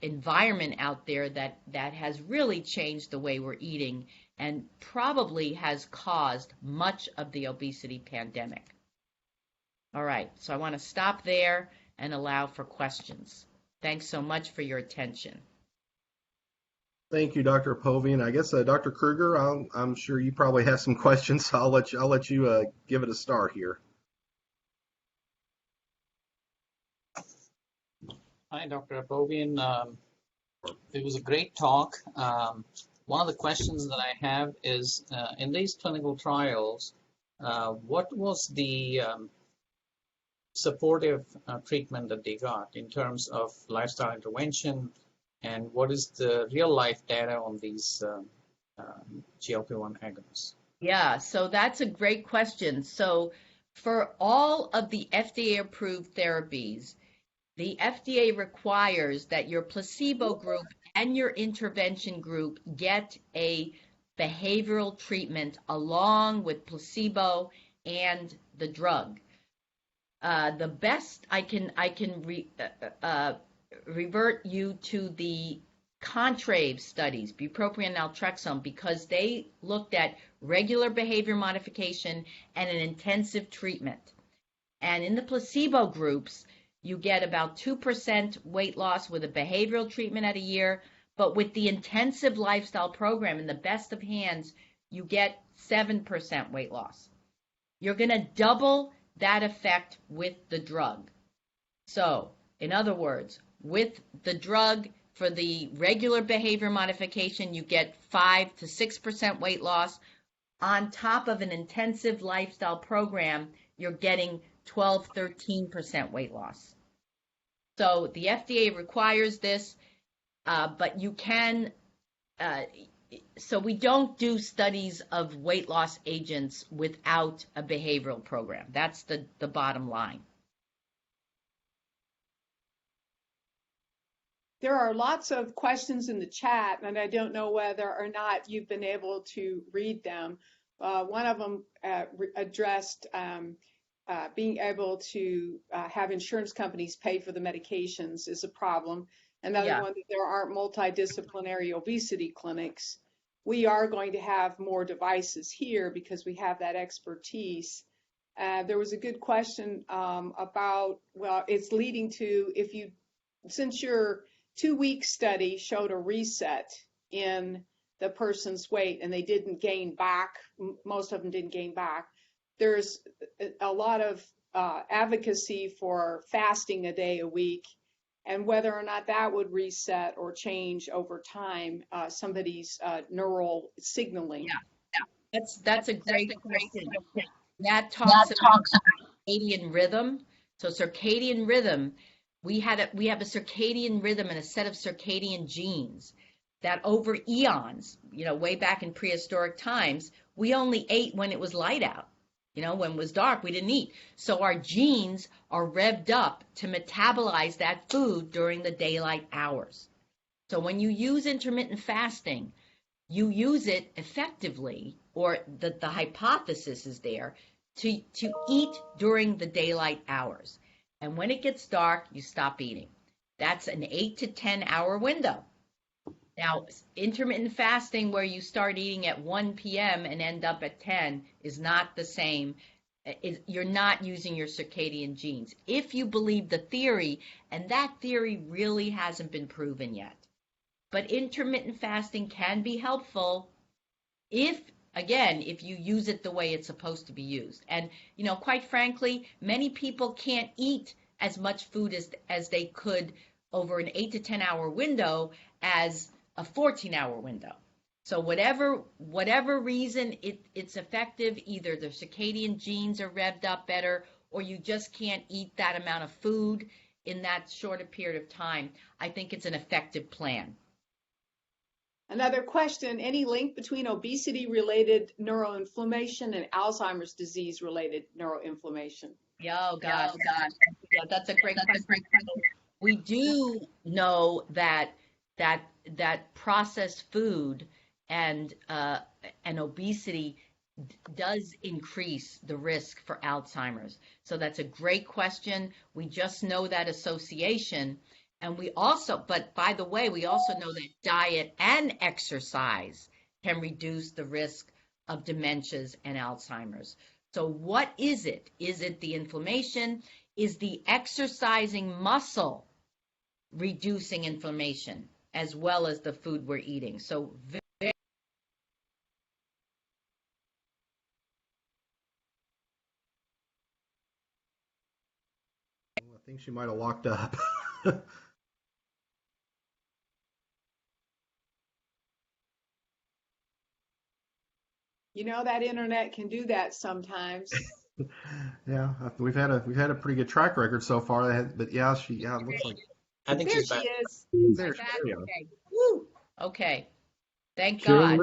environment out there that has really changed the way we're eating and probably has caused much of the obesity pandemic. All right, so I want to stop there and allow for questions. Thanks so much for your attention. Thank you, Dr. Apovian. I guess, Dr. Kruger, I'm sure you probably have some questions, so I'll let you give it a start here. Hi, Dr. Apovian. It was a great talk. One of the questions that I have is, in these clinical trials, what was the supportive treatment that they got in terms of lifestyle intervention, and what is the real-life data on these GLP-1 agonists? Yeah, so that's a great question. So For all of the FDA-approved therapies, the FDA requires that your placebo group and your intervention group get a behavioral treatment along with placebo and the drug. The best I can revert you to the Contrave studies, bupropion and naltrexone, because they looked at regular behavior modification and an intensive treatment. And in the placebo groups, you get about 2% weight loss with a behavioral treatment at a year, but with the intensive lifestyle program in the best of hands, you get 7% weight loss. You're going to double that effect with the drug. So, in other words, with the drug for the regular behavior modification, you get 5 to 6% weight loss. On top of an intensive lifestyle program, you're getting 12, 13% weight loss. So the FDA requires this, but you can, so we don't do studies of weight loss agents without a behavioral program. That's the bottom line. There are lots of questions in the chat, and I don't know whether or not you've been able to read them. One of them addressed being able to have insurance companies pay for the medications is a problem. Another one, that there aren't multidisciplinary obesity clinics. We are going to have more devices here because we have that expertise. There was a good question about, well, it's leading to, since your 2-week study showed a reset in the person's weight and they didn't gain back, most of them didn't gain back, there's a lot of advocacy for fasting a day a week, and whether or not that would reset or change over time somebody's neural signaling. Yeah, that's a great question. That talks about circadian rhythm. So circadian rhythm, we have a circadian rhythm and a set of circadian genes that over eons, way back in prehistoric times, we only ate when it was light out. When it was dark, we didn't eat. So our genes are revved up to metabolize that food during the daylight hours. So when you use intermittent fasting, you use it effectively, or the hypothesis is there, to eat during the daylight hours. And when it gets dark, you stop eating. That's an 8 to 10 hour window. Now, intermittent fasting where you start eating at 1 p.m. and end up at 10 is not the same. You're not using your circadian genes. If you believe the theory, and that theory really hasn't been proven yet. But intermittent fasting can be helpful if you use it the way it's supposed to be used. And, quite frankly, many people can't eat as much food as they could over an 8 to 10 hour window as a 14-hour window. So whatever reason it's effective, either the circadian genes are revved up better, or you just can't eat that amount of food in that shorter period of time, I think it's an effective plan. Another question, any link between obesity-related neuroinflammation and Alzheimer's disease-related neuroinflammation? Oh, gosh. Yeah, that's a great question. We do know that processed food and obesity does increase the risk for Alzheimer's. So that's a great question. We just know that association. And we also, but by the way, we also know that diet and exercise can reduce the risk of dementias and Alzheimer's. So what is it? Is it the inflammation? Is the exercising muscle reducing inflammation as well as the food we're eating? So I think she might have locked up. That internet can do that sometimes. Yeah, we've had a pretty good track record so far. But it looks like I think there she's back. she is. There back? she is. Okay. Woo. Okay. Thank God.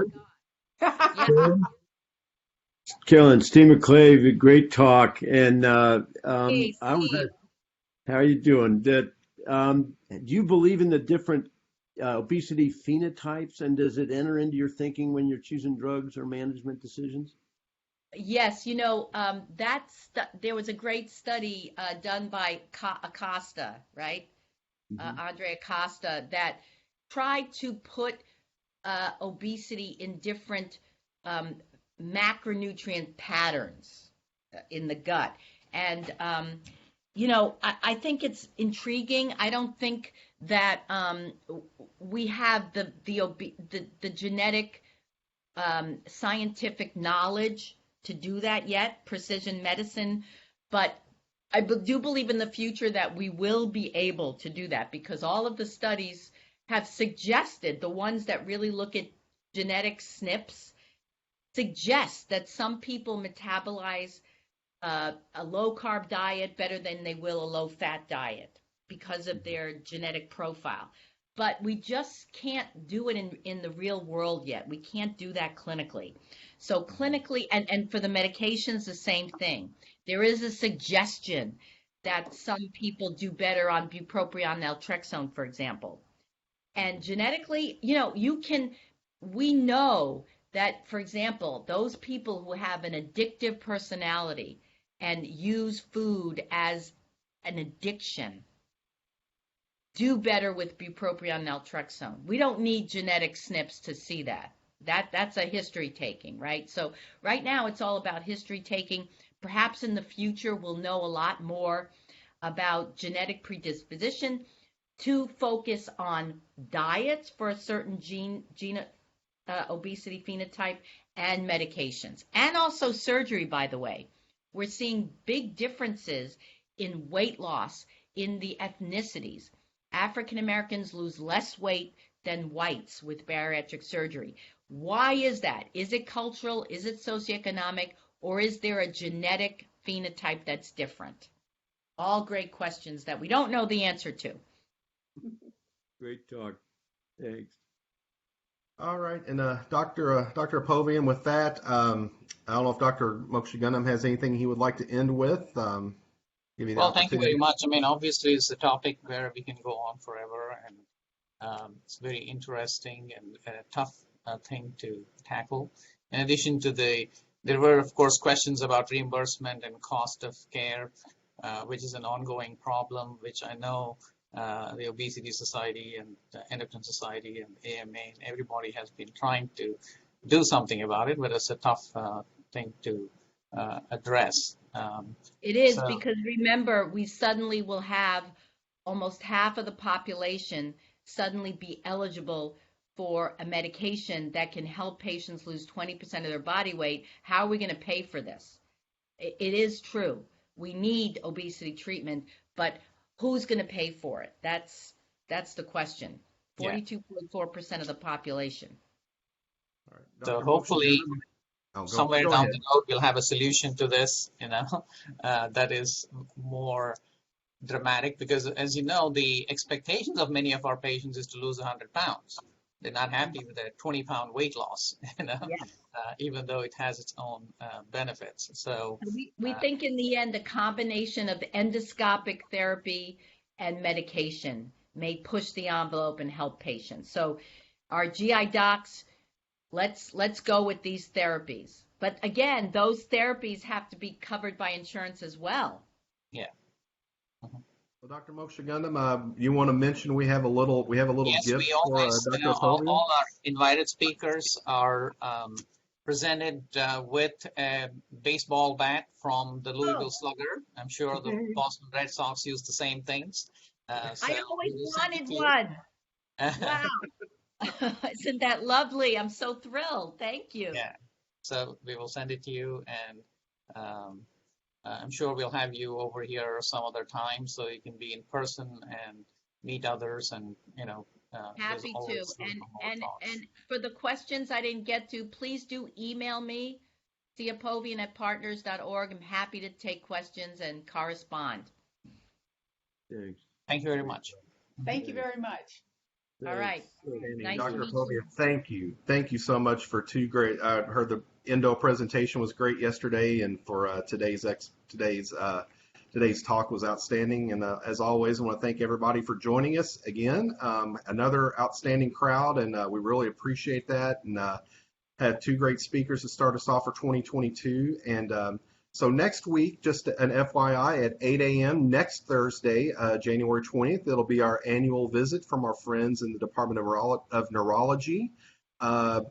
Yeah. Caroline, Steve McClave, great talk. And Hey, I was Steve. how are you doing? Do you believe in the different obesity phenotypes, and does it enter into your thinking when you're choosing drugs or management decisions? Yes, there was a great study done by Acosta, right? Hmm. Andre Acosta, that tried to put obesity in different um, macronutrient patterns in the gut. And, I think it's intriguing. I don't think that we have the genetic scientific knowledge to do that yet, precision medicine, but do believe in the future that we will be able to do that because all of the studies have suggested, the ones that really look at genetic SNPs, suggest that some people metabolize a low carb diet better than they will a low fat diet because of their genetic profile. But we just can't do it in the real world yet. We can't do that clinically. So clinically, and for the medications, the same thing. There is a suggestion that some people do better on bupropion naltrexone, for example. And genetically, we know that, for example, those people who have an addictive personality and use food as an addiction do better with bupropion naltrexone. We don't need genetic SNPs to see that. That's a history taking, right? So right now it's all about history taking. Perhaps in the future we'll know a lot more about genetic predisposition to focus on diets for a certain obesity phenotype and medications, and also surgery, by the way. We're seeing big differences in weight loss in the ethnicities. African Americans lose less weight than whites with bariatric surgery. Why is that? Is it cultural? Is it socioeconomic? Or is there a genetic phenotype that's different? All great questions that we don't know the answer to. Great talk. Thanks. All right, and Dr. Apovian, with that, I don't know if Dr. Mokshigunam has anything he would like to end with. Give you the Well, thank you very opportunity. much. I mean, obviously, it's a topic where we can go on forever, and it's very interesting and a tough thing to tackle. In addition to there were, of course, questions about reimbursement and cost of care, which is an ongoing problem, which I know the Obesity Society and the Endocrine Society and AMA and everybody has been trying to do something about it, but it's a tough thing to address. It is, So because remember, we suddenly will have almost half of the population suddenly be eligible for a medication that can help patients lose 20% of their body weight. How are we going to pay for this? It is true. We need obesity treatment, but who's going to pay for it? That's the question. yeah, 42.4% of the population. All right, so Dr. hopefully Mokshigunam. Oh, somewhere go down ahead. the road we'll have a solution to this, that is more dramatic, because as you know, the expectations of many of our patients is to lose 100 pounds. They're not happy with a 20-pound weight loss, Yes. even though it has its own benefits. So We think in the end, a combination of endoscopic therapy and medication may push the envelope and help patients. So our GI docs, let's go with these therapies. But again, those therapies have to be covered by insurance as well. yeah. Mhm. Well, Dr. Mokshigunam, you want to mention we have a little Yes, gift we for always, Dr. Apovian? all our invited speakers are presented with a baseball bat from the Oh, Louisville Slugger. I'm sure the Boston Red Sox use the same things. So I always we will send it wanted to you. one. Wow. Isn't that lovely? I'm so thrilled. Thank you. Yeah, so we will send it to you, and I'm sure we'll have you over here some other time so you can be in person and meet others, and there's Happy to. always room And for more and talks. and for the questions I didn't get to, please do email me, capovian@partners.org. I'm happy to take questions and correspond. Thanks. Thank you very Great. much. Thank you very much. All right. Nice to Dr. meet Apovian, you. thank you. Thank you so much for two great. I heard the endo presentation was great yesterday, and for today's talk was outstanding. And as always, I want to thank everybody for joining us again. Another outstanding crowd, and we really appreciate that. And had two great speakers to start us off for 2022. And so next week, just an FYI, at 8 a.m. next Thursday, January 20th, it'll be our annual visit from our friends in the Department of Neurology.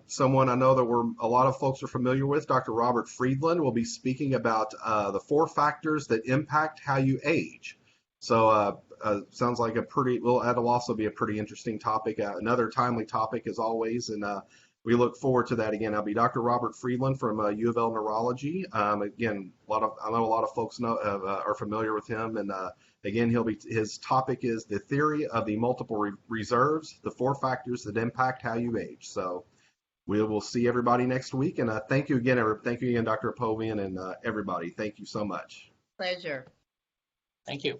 Someone I know that a lot of folks are familiar with, Dr. Robert Friedland, will be speaking about the 4 factors that impact how you age. So sounds like that'll also be a pretty interesting topic, another timely topic as always, and we look forward to that again. I'll be Dr. Robert Friedland from UofL Neurology. Again, I know a lot of folks are familiar with him, and again, his topic is the theory of the multiple reserves, the 4 factors that impact how you age. So we will see everybody next week, and thank you again, Dr. Apovian, and everybody. Thank you so much. Pleasure. Thank you.